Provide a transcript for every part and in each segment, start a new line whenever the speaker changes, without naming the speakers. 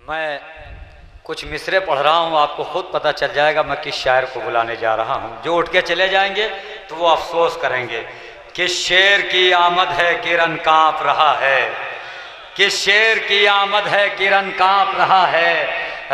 मैं कुछ मिसरे पढ़ रहा हूँ, आपको खुद पता चल जाएगा मैं किस शायर को बुलाने जा रहा हूँ। जो उठ के चले जाएंगे तो वो अफसोस करेंगे। किस शेर की आमद है किरण कांप रहा है, किस शेर की आमद है किरण कांप रहा है,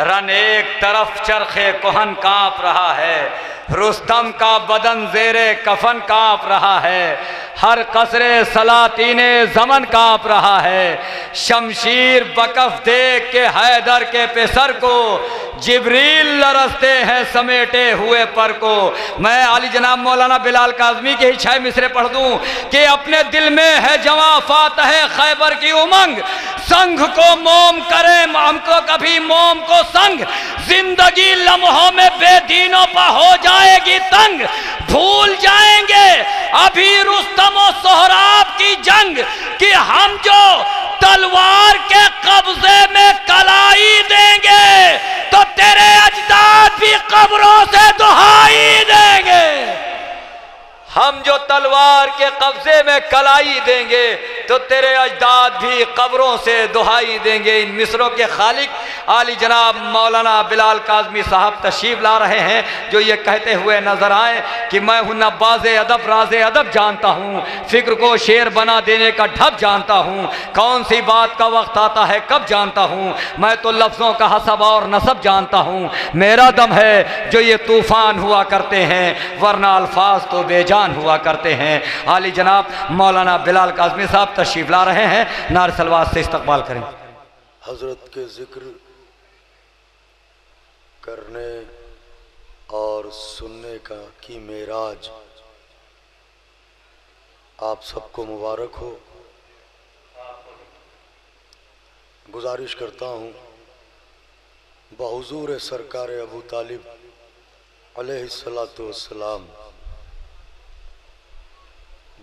रन एक तरफ चरखे कोहन कांप रहा है, रुस्तम का बदन जेरे कफन कांप रहा है, हर कसरे सलातीने ज़मन कांप रहा है, शमशीर बकफ देख के हैदर के पेसर को जिब्रील लरसते हैं समेटे हुए पर को। मैं आली जनाब मौलाना बिलाल काज़मी के ही 6 मिसरे पढ़ दूं कि अपने दिल में है जवां फातह खैबर की उमंग, संग को मोम करे हमको कभी मोम को संग, जिंदगी लम्हों में बेदीनों पर हो जाएगी तंग, भूल जाएंगे अभी रुस्तम और सोहराब की जंग कि हम जो तलवार के कब्जे में कलाई देंगे तो तेरे अजदाद भी कब्रों से दुहाई देंगे। हम जो तलवार के कब्जे में कलाई देंगे तो तेरे अजदाद भी कब्रों से दुहाई देंगे। इन मिसरों के खालिक आली जनाब मौलाना बिलाल काज़मी साहब तशरीफ ला रहे हैं, जो ये कहते हुए नजर आए कि मैं हूँ नब्बाज़े अदब राज़े अदब जानता हूँ, फिक्र को शेर बना देने का ढब जानता हूँ, कौन सी बात का वक्त आता है कब जानता हूँ, मैं तो लफ्ज़ों का हसब और नसब जानता हूँ, मेरा दम है जो ये तूफ़ान हुआ करते हैं वरना अल्फाज तो बेजान हुआ करते हैं। आली जनाब मौलाना बिलाल काज़मी साहब तशरीफ ला रहे हैं, नार सलवात से इस्तकबाल करें।
हजरत के जिक्र करने और सुनने की मेराज आप सबको मुबारक हो। गुजारिश करता हूँ बहुज़ूर सरकार अबू तालिब अलैहिस्सलातु वस्सलाम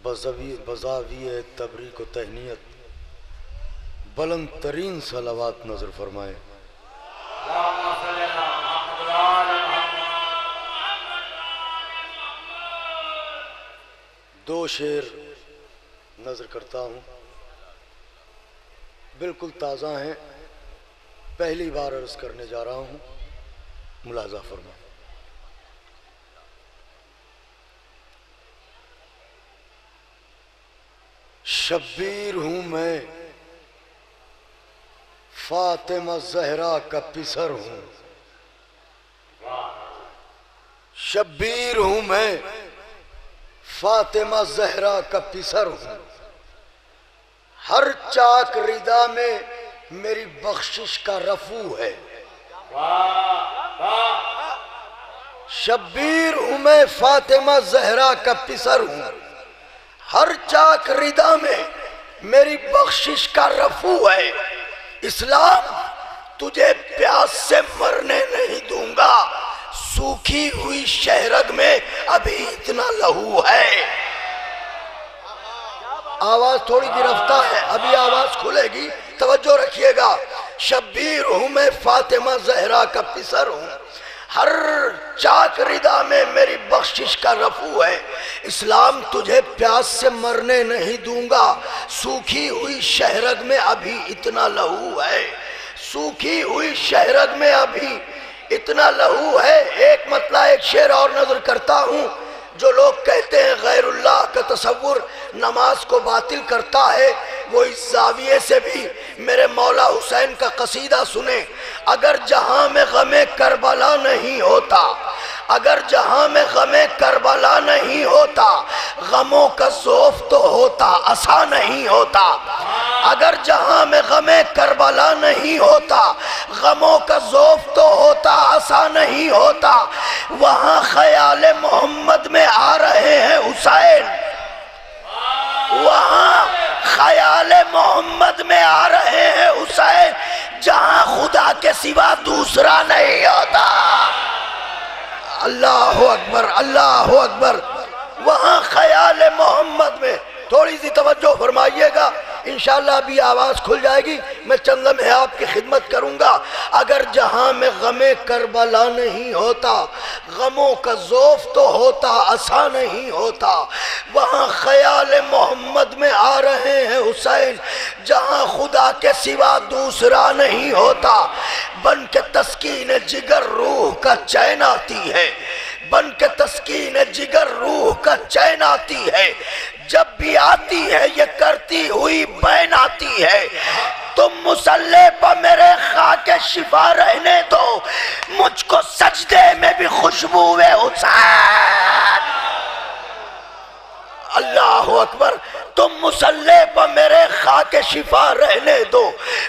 बज़ाविए तबरीक व तहनीयत बुलंद तरीन सलावात नजर फरमाए। दो शेर नजर करता हूँ, बिल्कुल ताज़ा हैं, पहली बार अर्ज करने जा रहा हूँ, मुलाजा फरमा। शब्बीर हूँ मैं, फातिमा ज़हरा का पिसर हूँ। शब्बीर हूँ मैं, फातिमा ज़हरा का पिसर हूँ। हर चाक रिदा में मेरी बख्शिश का रफू है। शब्बीर हूँ मैं, फातिमा ज़हरा का पिसर हूँ। हर चाक रिदा में मेरी बख्शिश का रफू है। इस्लाम तुझे प्यास से मरने नहीं दूंगा, सूखी हुई शहरग में अभी इतना लहू है। आवाज थोड़ी गिरफ्तार है, अभी आवाज खुलेगी, तवज्जो रखिएगा। शब्बीर हूं मैं, फातिमा ज़हरा का पिसर हूं। हर चाक रिदा में मेरी बख्शिश का रफू है। इस्लाम तुझे प्यास से मरने नहीं दूंगा, सूखी हुई शहरग में अभी इतना लहू है। सूखी हुई शहरग में अभी इतना लहू है। एक मतलब एक शेर और नजर करता हूँ। जो लोग कहते हैं गैरुल्लाह का तसव्वुर नमाज को बातिल करता है, वो इस जाविये से भी मेरे मौला हुसैन का कसीदा सुने। अगर जहां में गमे करबला नहीं होता, अगर जहां में गमे करबला नहीं होता, गमों का ज़ौफ़ तो होता असा नहीं होता। अगर जहां में गमे करबला नहीं होता, गमों का ज़ौफ़ तो होता असा नहीं होता। वहां ख्याल मोहम्मद में आ रहे हैं हुसैन, वहां ख्याल मोहम्मद में आ रहे हैं हुसैन, जहां खुदा के सिवा दूसरा नहीं होता। अल्लाह अकबर, अल्लाह अकबर। वहां ख्याल मोहम्मद में थोड़ी सी तवज्जो फरमाइएगा, इंशाअल्लाह अभी आवाज़ खुल जाएगी, मैं चंद लम्हे आपकी खिदमत करूँगा। अगर जहाँ में गमे करबला नहीं होता, गमों का ज़ौफ़ तो होता असा नहीं होता। वहाँ ख्याल मोहम्मद में आ रहे हैं हुसैन, जहाँ खुदा के सिवा दूसरा नहीं होता। बन के तस्कीन जिगर रूह का चैन आती है, बन के तस्कीन जिगर रूह का चैन आती है। जब भी आती है ये करती हुई बैन आती है। तुम मुसल्ले पर मेरे खाके शिफा रहने दो, मुझको सजदे में भी खुशबू है हुसैन। अल्लाह अकबर। तुम मुसल्ले पर मेरे खाके शिफा रहने दो,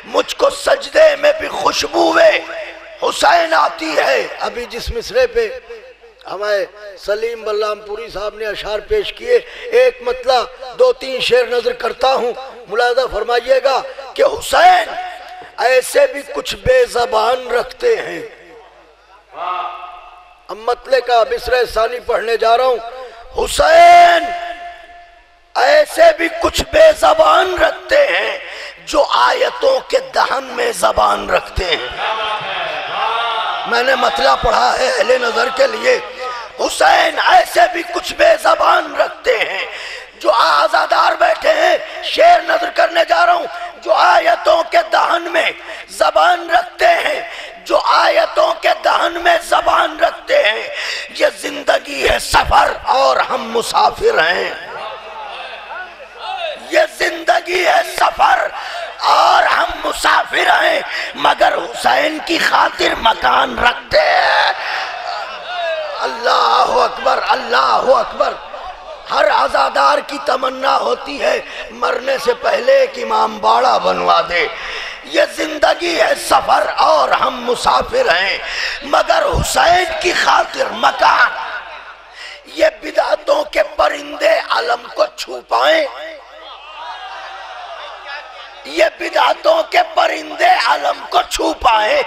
मुझको सजदे में भी खुशबू है हुसैन आती है। अभी जिस मिसरे पे हमारे सलीम बल्लामपुरी साहब ने अशार पेश किए, एक मतलब 2-3 शेर नजर करता हूँ, मुलाजा फरमाइएगा कि हुसैन ऐसे भी कुछ बेज़बान रखते हैं। अब मतले का मिसरे सानी पढ़ने जा रहा हूँ। हुसैन ऐसे भी कुछ बेज़बान रखते हैं जो आयतों के दहन में जबान रखते हैं। मैंने मतला पढ़ा है अहले नजर के लिए। हुसैन ऐसे भी कुछ बेज़बान रखते हैं जो आजादार बैठे हैं। शेर नजर करने जा रहा हूं। जो आयतों के दहन में जबान रखते हैं, जो आयतों के दहन में जबान रखते हैं। ये जिंदगी है सफर और हम मुसाफिर हैं। ये जिंदगी है सफर और हम मुसाफिर हैं, मगर हुसैन की खातिर मकान रखते हैं। अल्लाह अकबर, अल्लाह अकबर। हर आजादार की तमन्ना होती है मरने से पहले एक इमाम बाड़ा बनवा दे। ये जिंदगी है सफर और हम मुसाफिर हैं, मगर हुसैन की खातिर मकान। ये बिदातों के परिंदे अलम को छुपाएं, ये बिदातों के परिंदे अलम को छुपाए,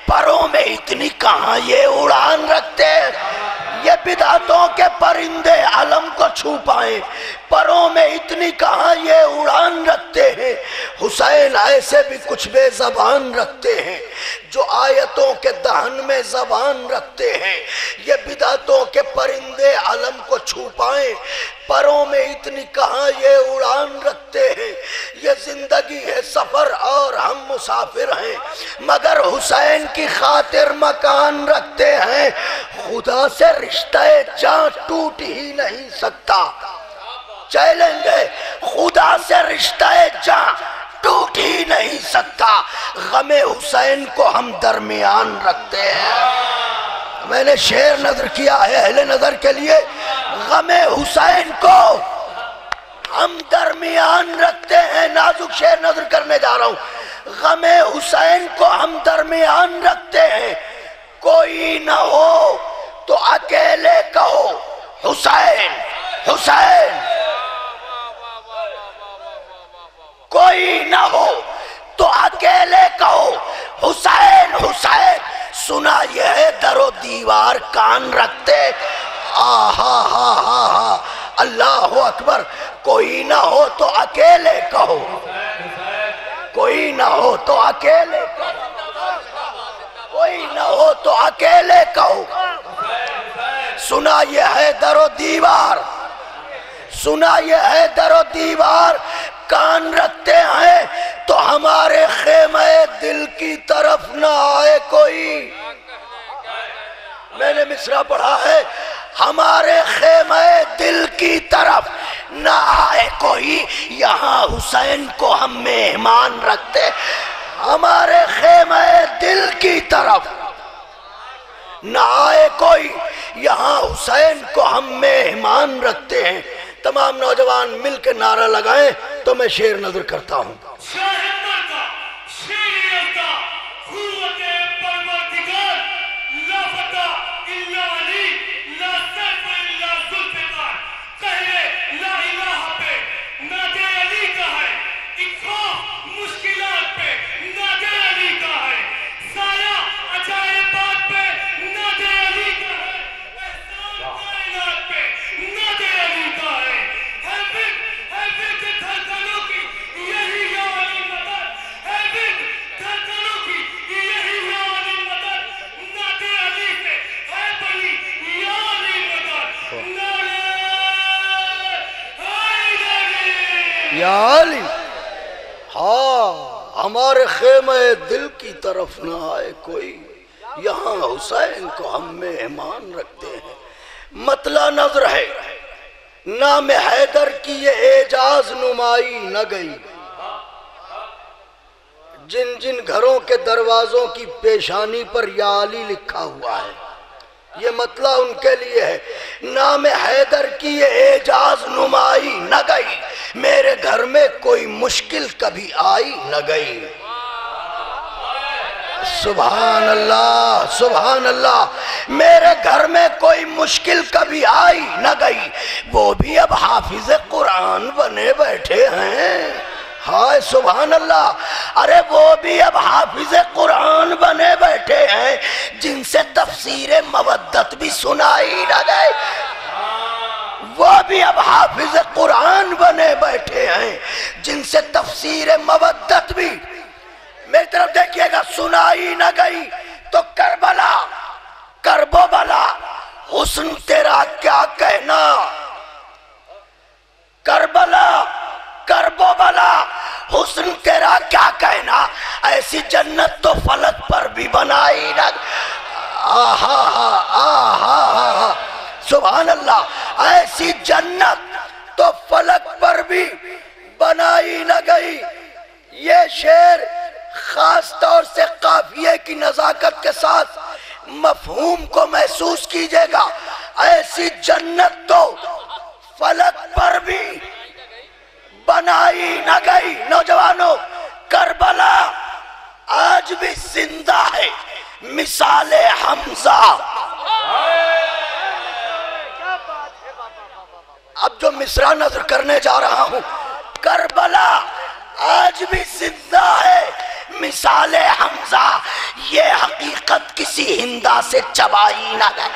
परों में इतनी कहां ये उड़ान रखते हैं। ये बिदातों के परिंदे अलम को छुपाए, परों में इतनी कहां ये उड़ान रखते हैं। हुसैन ऐसे भी कुछ बेज़बान रखते हैं जो आयतों के दहन में जबान रखते हैं। ये बिदातों के परिंदे अलम को छुपाए, परों में इतनी कहां ये उड़ान रखते हैं। ये जिंदगी है सफर और हम मुसाफिर हैं, मगर हुसैन की खातिर मकान रखते हैं। खुदा से रिश्ता जान टूट ही नहीं सकता। चैलेंज है, खुदा से रिश्ता जान टूट ही नहीं सकता। गमे हुसैन को हम दरमियान रखते हैं। मैंने शेर नजर किया है अहले नजर के लिए। गमे हुसैन को हम दरमियान रखते हैं। नाजुक शेर नजर करने जा रहा हूं। गमे हुसैन को हम दरमियान रखते हैं। कोई ना हो तो अकेले कहो हुसैन हुसैन। कोई ना हो तो अकेले कहो हुसैन हुसैन। सुना यह है दरो दीवार कान रखते। आहा हा हा हा, अल्लाह अकबर। कोई ना हो तो अकेले कहो, कोई ना हो तो अकेले कहो, कोई ना हो तो अकेले कहो। सुना यह है दरो दीवार, सुना यह है दरो दीवार कान रखते हैं तो हमारे खेमे दिल की तरफ ना आए कोई। मैंने मिसरा पढ़ा है, हमारे खेमे दिल की तरफ ना आए कोई। यहाँ हुसैन को हम मेहमान रखते। हमारे खेमे दिल की तरफ ना आए कोई, यहाँ हुसैन को हम मेहमान रखते हैं। तमाम नौजवान मिलकर नारा लगाएं तो मैं शेर नजर करता हूं। हाँ, हमारे खेमे दिल की तरफ ना आए कोई, यहाँ हुसैन को हम मेहमान रखते हैं। मतला नजर है नाम हैदर की ये एजाज नुमाई न गई, जिन जिन घरों के दरवाजों की पेशानी पर या अली लिखा हुआ है, ये मतला उनके लिए है। नाम हैदर की ये एजाज नुमाई न गई, मेरे घर में कोई मुश्किल कभी आई न गई। सुभान अल्लाह सुभान अल्लाह। मेरे घर में कोई मुश्किल कभी आई न गई, वो भी अब हाफिज कुरान बने बैठे हैं। हाय सुभान अल्लाह। अरे वो भी अब हाफिज कुरान बने बैठे हैं, जिनसे तफसीर मवद्दत भी सुनाई न गई, वो भी अब हाफिज कुरान बने बैठे हैं, जिनसे तफसीर मवद्दत भी, मेरी तरफ देखिएगा, सुनाई न गई। तो करबला करबो बला हुस्न तेरा क्या कहना, करबला करबो बला हुस्न तेरा क्या कहना, ऐसी जन्नत तो फलक पर भी बनाई न। आहा आहा सुभान अल्लाह। ऐसी जन्नत तो फलक पर भी बनाई न गई। ये शेर खास तौर से काफिये की नजाकत के साथ मफहूम को महसूस कीजिएगा। ऐसी जन्नत तो फलक पर भी बनाई न गई। नौजवानों, करबला आज भी जिंदा है, मिसाले हमजा। अब जो मिसरा नजर करने जा रहा हूं, करबला आज भी जिंदा है, मिसाले हमजा। ये हकीकत किसी हिंदा से चबाई न गई।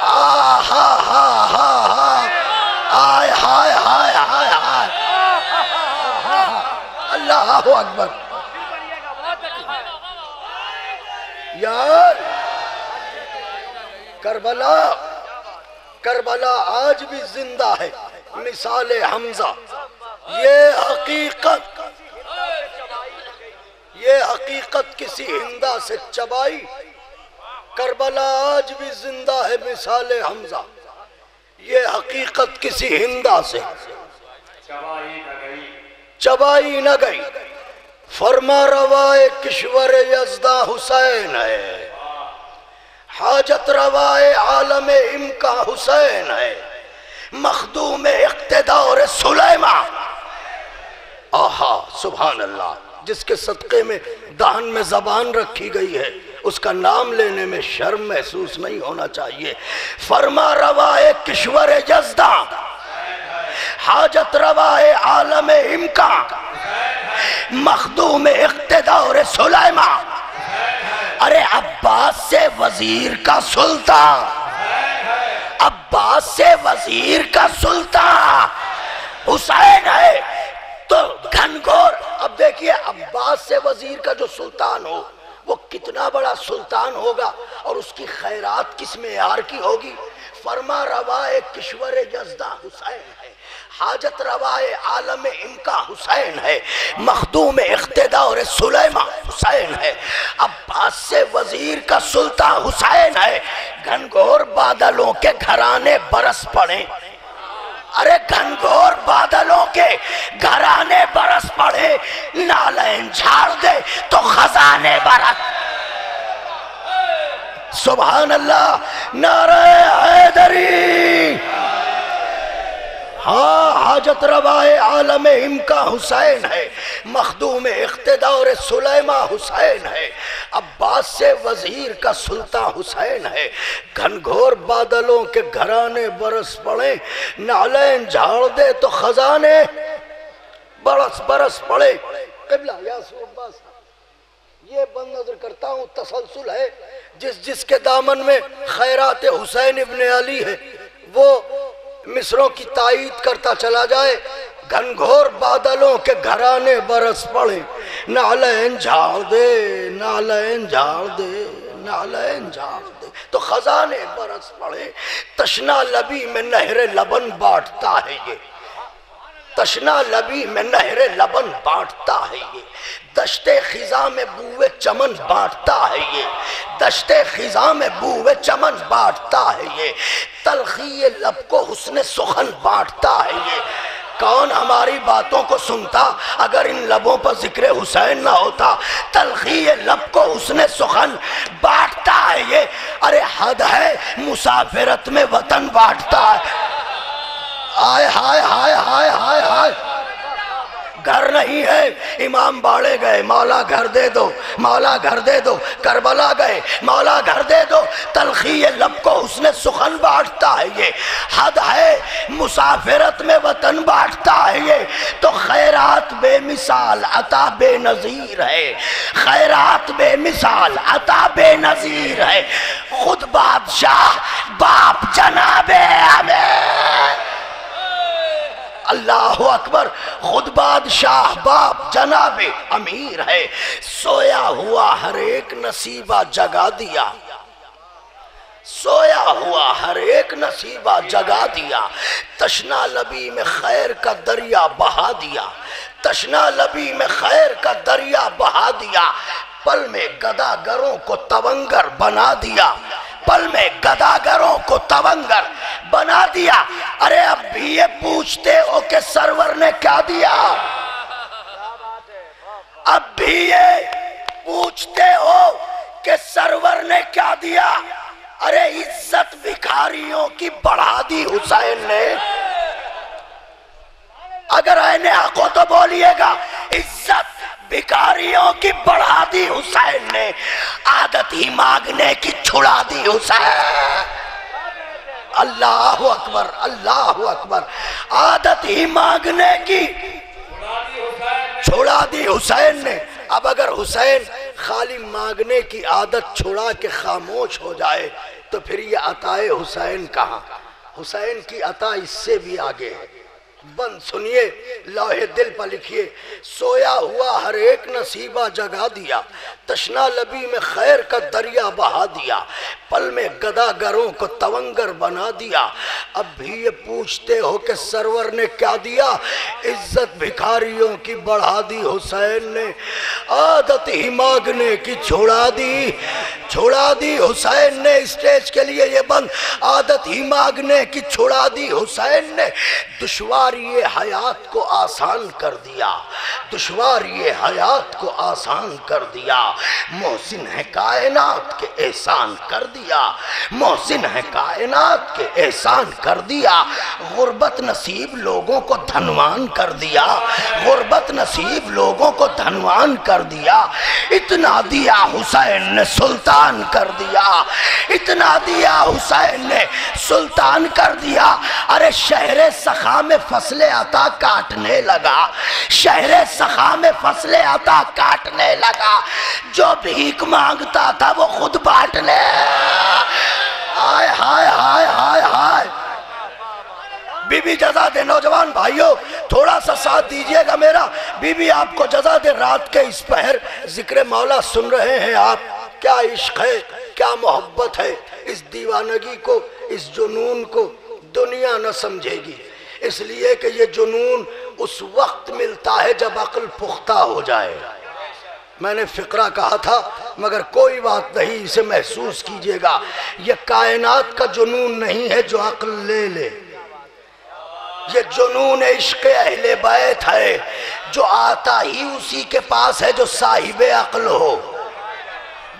हा हा हा हाय हाय हाय हाय हाय, अल्लाह अकबर। यार करबला करबला आज भी जिंदा है, मिसाले हमजा। ये हकीकत किसी हिंदा से चबाई। करबला आज भी जिंदा है, मिसाले हमजा। ये हकीकत किसी हिंदा से चबाई न गई। फरमा रवाए किश्वर यज़दा हुसैन है, हाजत रवाए आलम इम्का हुसैन है, मखदूम इक़्तिदार सुलेमा। आहा सुभान अल्लाह। जिसके सदक़े में दान में ज़बान रखी गई है, उसका नाम लेने में शर्म महसूस नहीं होना चाहिए। फरमा रवाए किश्वर यज़दा, हाजत रवाए आलम इम्का, मखदूम इक़्तिदार सुलेमा। अरे अब्बास से वजीर का सुल्तान, अब्बास से वजीर का सुल्तान हुसैन है तो घनघोर। अब देखिए, अब्बास से वजीर का जो सुल्तान हो, वो कितना बड़ा सुल्तान होगा और उसकी खैरात किस मेयार की होगी। फरमा रवाए किश्वर यज़दा हुसैन है, हाजत रवाए आलम इनका हुसैन है, मखदूम इक़्तिदार सुलेमा हुसैन है, अब्बास से वजीर का सुल्तान हुसैन है। घनघोर बादलों के घराने बरस पड़े, अरे घनघोर बादलों के घराने बरस पड़े, नालैन झाड़ दे तो खजाने बरस। सुभान अल्लाह। नारे हैदरी। हाँ, हाजत रवाए आलम इम्का हुसैन है, मखदूम इक़्तिदार सुलेमा हुसैन है, अब्बास से वजीर का सुल्तान हुसैन है। घनघोर बादलों के घराने बरस पड़े, नालैन झाड़ दे तो खजाने बरस बरस पड़े। क़िबला यासूर अब्बास, ये बंद नजर करता हूँ, तसलसल है। जिस जिसके दामन में खैरात हुसैन इब्न अली है, वो मिसरों की तायीद करता चला जाए। घनघोर बादलों के घराने बरस पड़े, नालैन झाड़ दे, नालैन झाड़ दे, नालैन झाड़ दे तो खजाने बरस पड़े। तशना लबी में नहरे लबन बांटता है ये, तशना लबी में नहरे लबन बांटता है ये, दश्ते खिजा में बूए चमन बांटता है ये, दश्ते खिजा में बूए चमन बांटता है ये, तलखी लब को हुस्न सुखन बांटता है ये। कौन हमारी बातों को सुनता अगर इन लबों पर जिक्र हुसैन ना होता। तलखी लब को हुस्न सुखन बांटता है ये। अरे हद है मुसाफिरत में वतन बांटता है। आय हाय हाय हाय हाय हाय। घर नहीं है इमाम बाड़े गए, मौला घर दे दो, मौला घर दे दो। करबला गए, मौला घर दे दो। तलखी लब को उसने सुखन बांटता है ये। हद है मुसाफिरत में वतन बांटता है ये। तो खैरात बेमिसाल अता बेनजीर है, खैरात बेमिसाल अता बेनजीर है। खुद बादशाह बाप जनाबे हमें। अल्लाह अकबर। खुद बादशाह बाप जनाबे अमीर है। सोया हुआ हर एक नसीबा जगा दिया, सोया हुआ हर एक नसीबा जगा दिया। तशना लबी में खैर का दरिया बहा दिया, तशना लबी में खैर का दरिया बहा दिया। पल में गदागरों को तवंगर बना दिया, पल में गदागरों को तवंगर बना दिया। अरे अब भी ये पूछते हो कि सरवर ने क्या दिया, अब भी ये पूछते हो कि सरवर ने क्या दिया। अरे इज्जत भिखारियों की बढ़ा दी हुसैन ने। अगर आईने आंखों तो बोलिएगा, इज्जत भिखारियों की बढ़ा दी हुसैन ने, आदत ही मांगने की छुड़ा दी हुसैन। अल्लाह अकबर, अल्लाह अकबर। आदत ही मांगने की छुड़ा दी हुसैन ने। अब अगर हुसैन खाली मांगने की आदत छुड़ा के खामोश हो जाए तो फिर ये अताए हुसैन कहाँ। हुसैन की अता इससे भी आगे है। बंद सुनिए, लौहे दिल पर लिखिए। सोया हुआ हर एक नसीबा जगा दिया, तशना लबी में खैर का दरिया बहा दिया। पल में गदागरों को तवंगर बना दिया। अब भी ये पूछते हो कि सरवर ने क्या दिया। इज्जत भिखारियों की बढ़ा दी हुसैन ने, आदत ही मांगने की छुड़ा दी, छुड़ा दी हुसैन ने। स्टेज के लिए ये बंद। आदत ही मांगने की छुड़ा दी हुसैन ने। दुश्वारी हयात को आसान कर दिया, दुश्वारी हयात को आसान कर दिया। मोहसिन है कायनात के एहसान कर दिया, मोहसिन है कायनात के एहसान कर दिया। गुर्बत नसीब लोगों को धनवान कर दिया, गुर्बत नसीब लोगों को धनवान कर दिया। इतना दिया हुसैन ने सुल्तान कर दिया, इतना दिया हुसैन ने सुल्तान कर दिया। अरे शहरे सखा में फसले अता काटने लगा, शहरे सखा में फसले अता काटने लगा। जो भीख मांगता था वो खुद बांटने। हाय हाय हाय हाय हाय। बीबी जजा दे। नौजवान भाइयों थोड़ा सा साथ दीजिएगा मेरा। बीबी आपको जजा दे। रात के इस पहर जिक्र मौला सुन रहे हैं आप। क्या इश्क है, क्या मोहब्बत है। इस दीवानगी को, इस जुनून को दुनिया न समझेगी, इसलिए कि ये जुनून उस वक्त मिलता है जब अक्ल पुख्ता हो जाए। मैंने फिक्रा कहा था मगर कोई बात नहीं, इसे महसूस कीजिएगा। ये कायनात का जुनून नहीं है जो अक्ल ले ले, ये जुनून इश्क़ अहले बैत है जो आता ही उसी के पास है जो साहिबे अक्ल हो।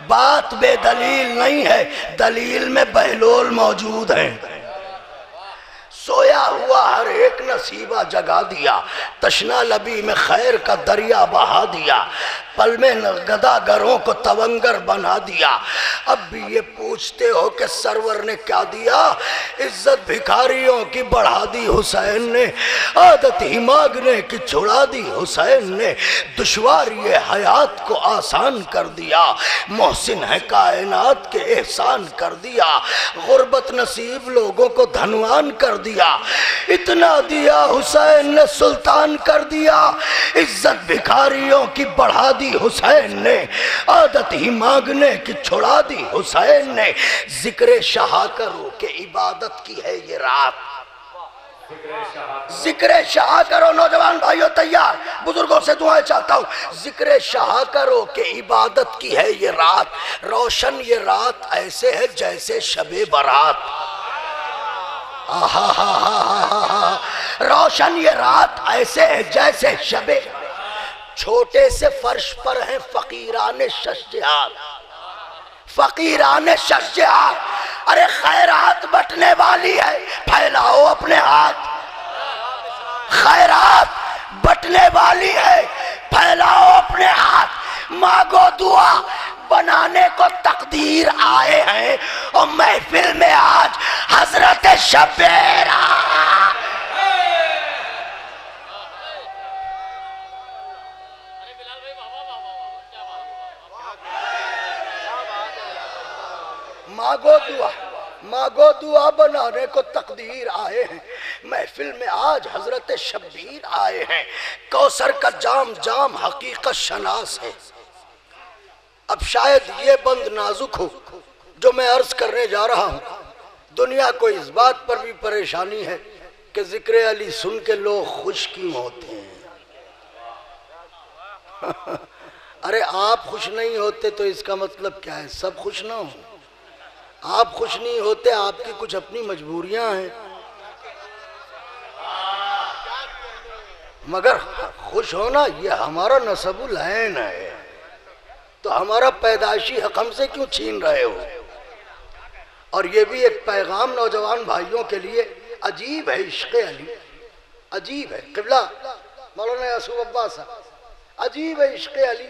बात बेदलील नहीं है, दलील में बहलोल मौजूद है। सोया हुआ हर एक नसीबा जगा दिया, तशना लबी में खैर का दरिया बहा दिया। पल में गदागरों को तवंगर बना दिया। अब भी ये पूछते हो कि सरवर ने क्या दिया। इज्जत भिखारियों की बढ़ा दी हुसैन ने, आदत ही मांगने की छुड़ा दी हुसैन ने। दुश्वारी हयात को आसान कर दिया, मोहसिन है कायनात के एहसान कर दिया। गुर्बत नसीब लोगों को धनवान कर दिया। इतना दिया हुसैन ने सुल्तान कर दिया। इज्जत भिखारियों की बढ़ा दी हुसैन ने, आदत ही मांगने की छुड़ा दी हुसैन ने। जिक्र शाह करो के इबादत की है ये रात, जिक्र शाह करो। नौजवान भाइयों तैयार, बुजुर्गों से दुआएं चाहता हूँ। जिक्र शाह करो कि इबादत की है ये रात, रोशन ये रात ऐसे है जैसे शबे बारात। रोशन ये रात ऐसे है जैसे शबे। छोटे से फर्श पर है फकीरान शज्जाद, फकीरान शज्जाद। अरे खैरात बटने वाली है, फैलाओ अपने हाथ। खैरात बटने वाली है, फैलाओ अपने हाथ। मांगो दुआ, बनाने को तकदीर आए हैं और महफिल में आज हजरत शबीरा। मांगो दुआ, मांगो दुआ, बनाने को तकदीर आए हैं, महफिल में आज हजरत शब्बीर आए हैं। कौसर का जाम जाम हकीकत शनास है। अब शायद ये बंद नाजुक हो जो मैं अर्ज करने जा रहा हूँ। दुनिया को इस बात पर भी परेशानी है कि जिक्र अली सुन के लोग खुश क्यों होते हैं। अरे आप खुश नहीं होते तो इसका मतलब क्या है? सब खुश ना हो। आप खुश नहीं होते, आपकी कुछ अपनी मजबूरियां हैं, मगर खुश होना ये हमारा नसबुल ऐन है। तो हमारा पैदाइशी हक हमसे क्यों छीन रहे हो? और ये भी एक पैगाम नौजवान भाइयों के लिए। अजीब है इश्क़ अली, अजीब है। क़िबला मौलाना यासूब अब्बास साहब, अजीब है इश्क़ अली।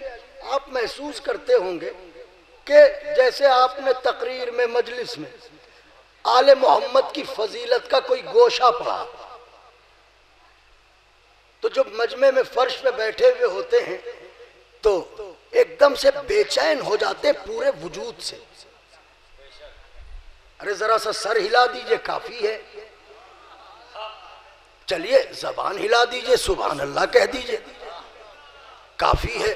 आप महसूस करते होंगे कि जैसे आपने तकरीर में, मजलिस में आले मोहम्मद की फजीलत का कोई गोशा पढ़ा, तो जो मजमे में फर्श पे बैठे हुए होते हैं तो एकदम से बेचैन हो जाते पूरे वजूद से। अरे जरा सा सर हिला दीजिए, काफी है। चलिए जबान हिला दीजिए, सुभान अल्लाह कह दीजिए, काफी है।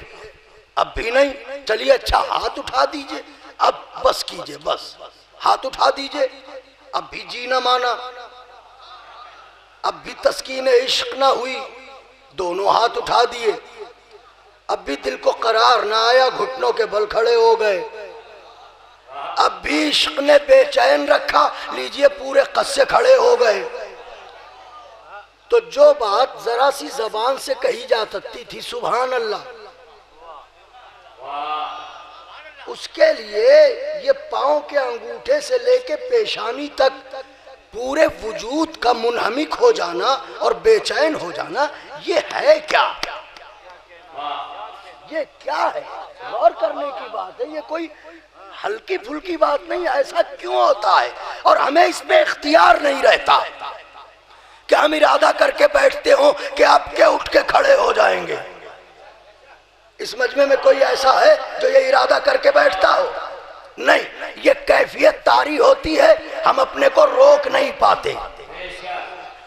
अब भी नहीं, चलिए अच्छा हाथ उठा दीजिए, अब बस कीजिए, बस हाथ उठा दीजिए। अब भी जी ना माना, अब भी तस्कीन इश्क ना हुई, दोनों हाथ उठा दिए। अब भी दिल को करार ना आया, घुटनों के बल खड़े हो गए। अब भी इश्क ने बेचैन रखा, लीजिए पूरे कस से खड़े हो गए। तो जो बात जरा सी जबान से कही जा सकती थी, सुभान अल्लाह, उसके लिए ये पांव के अंगूठे से लेके पेशानी तक पूरे वजूद का मुनहमिक हो जाना और बेचैन हो जाना, ये है क्या? ये क्या है? गौर करने की बात है। ये कोई हल्की फुल्की बात नहीं। ऐसा क्यों होता है? और हमें इसमें इख्तियार नहीं रहता कि हम इरादा करके बैठते हो कि आपके उठ के खड़े हो जाएंगे। इस मजमे में कोई ऐसा है जो ये इरादा करके बैठता हो? नहीं, ये कैफियत तारी होती है, हम अपने को रोक नहीं पाते।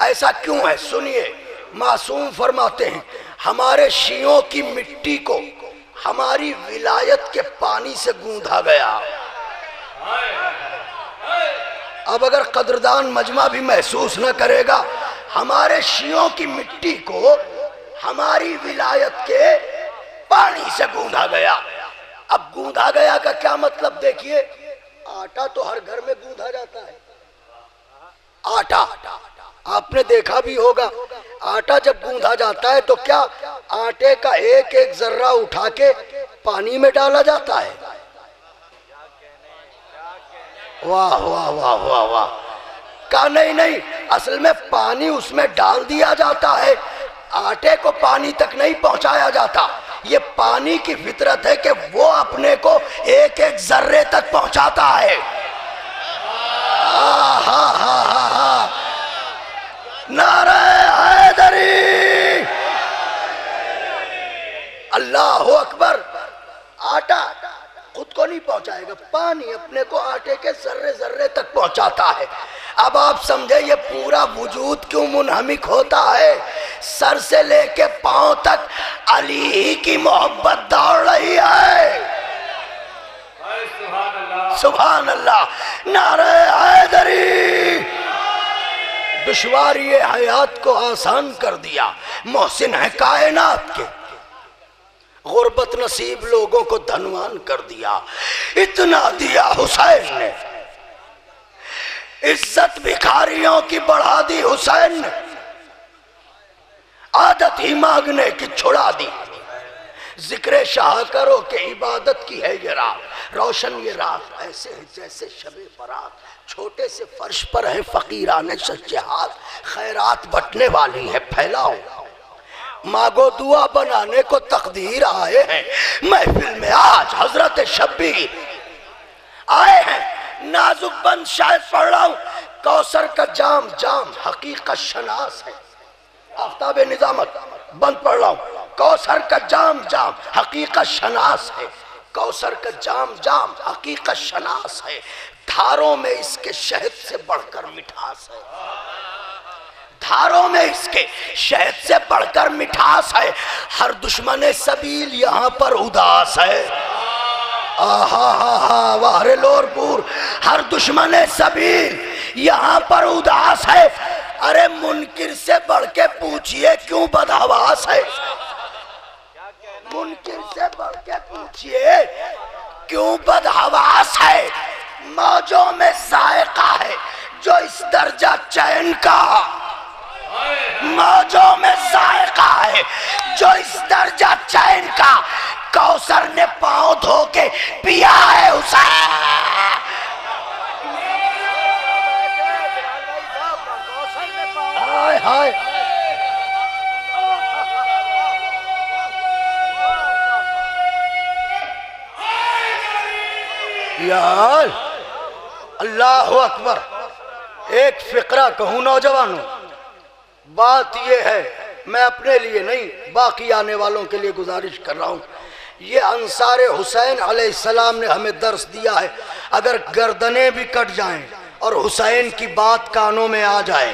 ऐसा क्यों है? सुनिए, मासूम फरमाते हैं, हमारे शियों की मिट्टी को हमारी विलायत के पानी से गूंधा गया। अब अगर कदरदान मजमा भी महसूस न करेगा, हमारे शियों की मिट्टी को हमारी विलायत के पानी से गूंधा गया। अब गूंधा गया का क्या मतलब? देखिए, आटा तो हर घर में गूंधा जाता है। आटा आपने देखा भी होगा, आटा जब गूंधा जाता है तो क्या आटे का एक एक जर्रा उठा के पानी में डाला जाता है? वाह वाह वाह वाह वाह। का नहीं नहीं, असल में पानी उसमें डाल दिया जाता है, आटे को पानी तक नहीं पहुंचाया जाता। ये पानी की फितरत है कि वो अपने को एक एक जर्रे तक पहुंचाता है। नारे हैदरी, अल्लाह अकबर। आटा खुद को नहीं पहुंचाएगा, पानी अपने को आटे के जर्रे जर्रे तक पहुंचाता है। अब आप समझे ये पूरा वजूद क्यों मुनहमिक होता है? सर से लेके पांव तक अली ही की मोहब्बत दौड़ रही है। सुभान अल्लाह, नारे हैदरी। दुश्वारी हयात को आसान कर दिया। मोहसिन है कायनात के, गुर्बत नसीब लोगों को धनवान कर दिया। इतना दिया हुसैन ने, इज्जत भिखारियों की बढ़ा दी हुसैन ने, आदत ही मांगने की छुड़ा दी। जिक्र शाह करो कि इबादत की है ये रात, रोशन ये रात ऐसे है जैसे शबे बरात। छोटे से फर्श पर है फकीराने सच्चे हाथ, खैरात बटने वाली है फैलाओ। मांगो दुआ बनाने को तकदीर आए हैं महफिल में आज हजरत शब्बीर आए हैं। नाजुक बंद शायद पढ़ रहा हूं, कौसर का जाम जाम हकीकत शनास है। आफ्ताब निजामत बंद पढ़ रहा हूं, कौसर का जाम जाम हकीकत शनास है। कौसर का जाम जाम हकीकत शनास है। धारों में इसके शहद से बढ़कर मिठास है, धारों में इसके शहद से बढ़कर मिठास है। हर दुश्मन सबील यहाँ पर उदास है। आहा हा हा वारे लोरपुर, हर दुश्मन सबील यहाँ पर उदास है। अरे मुनकिर से बढ़ के पूछिए क्यों बदहवास है। मुनकिर से बढ़ के पूछिए क्यों बदहवास है। मौजों में जायका है जो इस दर्जा चैन का, मौजों में जायका है जो इस दर्जा चैन का। कौसर ने पांव धो के पिया है हुसैन। हाय हाय यार, अल्लाह अकबर। एक फिक्रा कहूं नौजवानों, बात यह है, मैं अपने लिए नहीं बाकी आने वालों के लिए गुजारिश कर रहा हूं। ये अंसार हुसैन अलैहिस्सलाम ने हमें दर्स दिया है। अगर गर्दनें भी कट जाएं और हुसैन की बात कानों में आ जाए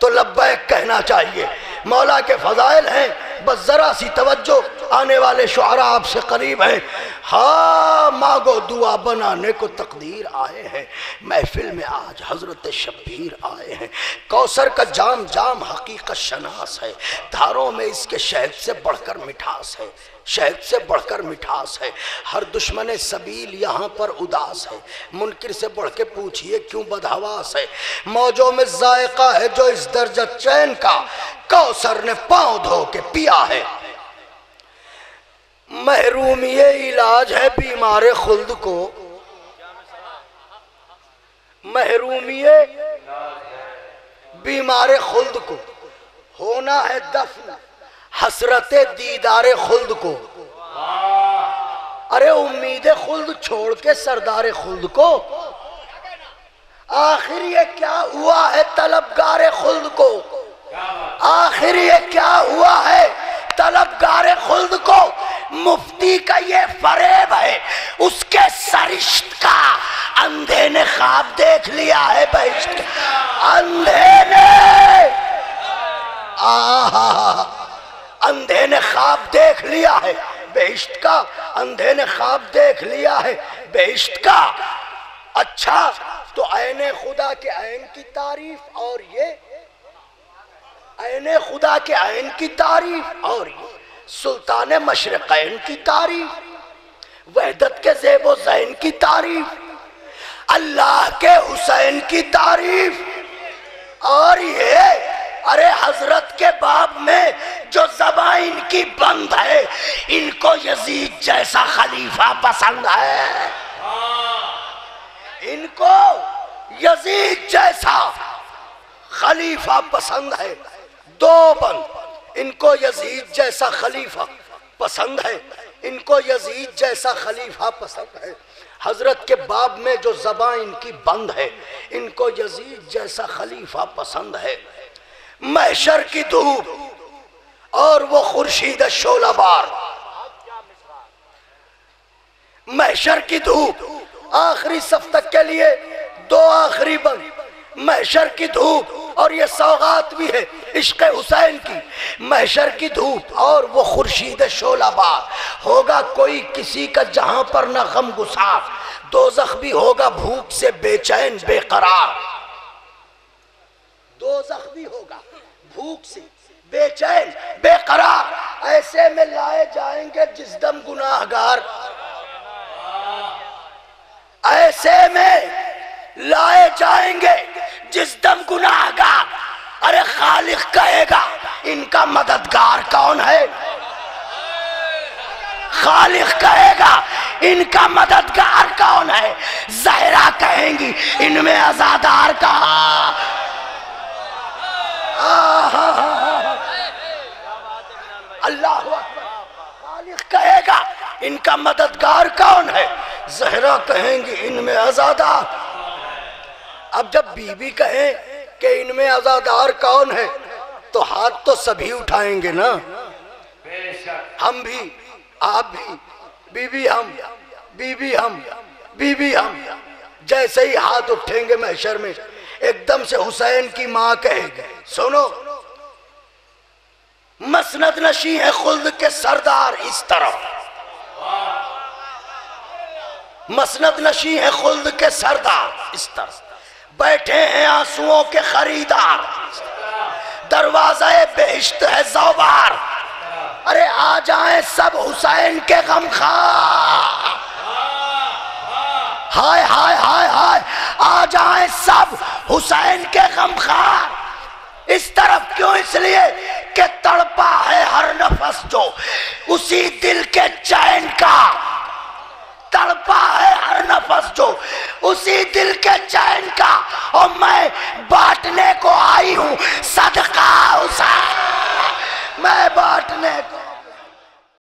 तो लब्बैक कहना चाहिए। मौला के फजाइल हैं, बस जरा सी तवज्जो, आने वाले शुआरा आपसे करीब हैं। हाँ मांगो दुआ बनाने को तकदीर आए हैं महफिल में आज हजरत शब्बीर आए हैं। कौसर का जाम जाम हकीकत शनास है, धारों में इसके शहद से बढ़कर मिठास है, शहद से बढ़कर मिठास है। हर दुश्मन सबील यहाँ पर उदास है। मुनकिर से बढ़ के पूछिए क्यों बदहवास है। मौजों में जायका है जो इस दर्जा चैन का। कौसर ने पांव धो के पिया है। महरूमी इलाज है बीमार खुल्द को, महरूमी बीमार खुल्द को। होना है दफन हसरते दीदारे खुल्द को। अरे उम्मीद खुल्द छोड़ के सरदार खुल्द को। आखिर ये क्या हुआ है तलबगार खुल्द को, आखिर ये क्या हुआ है तलबगार खुल्द को। मुफ्ती का ये फरेब है, उसके सरिश्त का अंधे ने ख्वाब देख लिया है बहिश्त। अंधे ने अंधे ने ख्वाब देख लिया है बेइश्त का, अंधे ने ख्वाब देख लिया है बेइश्त का। अच्छा तो ऐने खुदा के ऐन की तारीफ और ये ऐने खुदा के ऐन की तारीफ और ये सुल्तान मशरिक़ैन की तारीफ, वहदत के ज़ेबो ज़ैन की तारीफ, अल्लाह के हुसैन की तारीफ। और ये अरे हजरत के बाब में जो ज़बान इनकी बंद है, इनको यजीद जैसा खलीफा पसंद है, इनको यजीद जैसा खलीफा पसंद है। दो बंद, इनको यजीद जैसा खलीफा पसंद है, इनको यजीद जैसा खलीफा पसंद है। हजरत के बाब में जो ज़बान इनकी बंद है, इनको यजीद जैसा खलीफा पसंद है। महशर की धूप और वो खुर्शीद शोलाबार, महशर की धूप आखिरी सफ तक के लिए दो आखिरी बंद, महशर की धूप और ये सौगात भी है इश्क हुसैन की। महशर की धूप और वो खुर्शीद शोलाबार, होगा कोई किसी का जहां पर न गम गुसार, दोज़ख भी होगा भूख से बेचैन बेकरार। दोज़ख भी होगा, भूख से बेचैन बेकरार ऐसे में लाए जाएंगे जिस दम गुनाहगार, ऐसे में लाए जाएंगे जिस दम गुनाहगार। अरे खालिक कहेगा इनका मददगार कौन है, खालिक कहेगा इनका मददगार कौन है। ज़हरा कहेंगी इनमें अज़ादार का। अल्लाह अकबर। खालिक कहेगा इनका मददगार कौन है, ज़हरा कहेंगी इनमें अज़ादार। अब जब बीबी कहे कि इनमें अज़ादार कौन है तो हाथ तो सभी उठाएंगे ना, हम भी, आप भी, बीबी हम, बीबी हम, बीबी हम। जैसे ही हाथ उठेंगे महशर में एकदम से हुसैन की माँ कहेगी सुनो, मसनद नशी है खुल्द के सरदार इस तरफ, मसनद नशी है खुल्द के सरदार इस तरफ, बैठे हैं आंसुओं के खरीदार, दरवाज़ा बेहिश्त है ज़ौबार। अरे आ जाएं सब हुसैन के गमखार, हाय हाय हाय हाय, आ जाएं सब हुसैन के गमखार। इस तरफ क्यों, इसलिए कि तड़पा है हर नफस जो उसी दिल के चैन का, तड़पा है हर नफस जो उसी दिल के चैन का। और मैं बांटने को आई हूं सदका हुसैन, मैं बांटने को